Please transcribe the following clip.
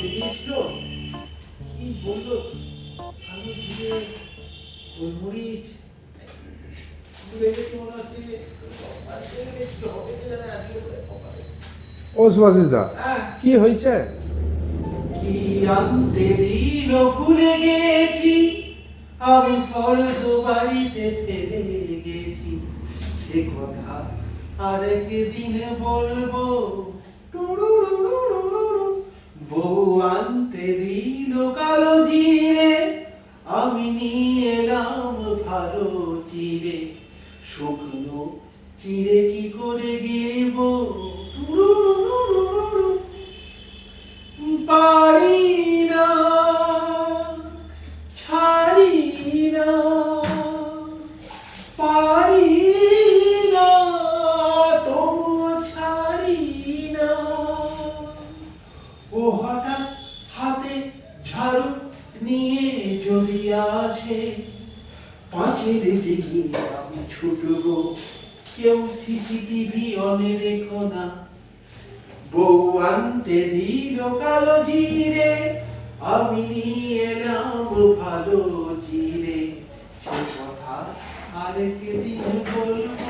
আনতে দিয়েছিল কি বললো আলু দিয়ে গোলমরিচ লেগেছে মনে হচ্ছে হবে কি জানে আজকে ও সুভাষিস দা, হ্যাঁ কি হয়েছে? কি আনতে দিল ভুলে গেছি আমি ফর্দ বাড়িতে ফেলে গেছি সে কথা আরেকদিন বলবো বউ আনতে দিল কালো জিরে আমি নিয়ে এলাম ভালো চিড়ে শুকনো চিড়ে কি করে গিলবো পারি না ছাড়ি না পারি না তবুও ছাড়ি না ও হঠাৎ হাতে ঝাড়ু নিয়ে যদি আসে পাঁচের দিকে আমি ছুটবো কেউ সিসিটিভি অনে রেখো না বউ আনতে দিল কালো জিরে আমি নিয়ে এলাম ভালো চিড়ে সে কথা আরেকদিন বলবো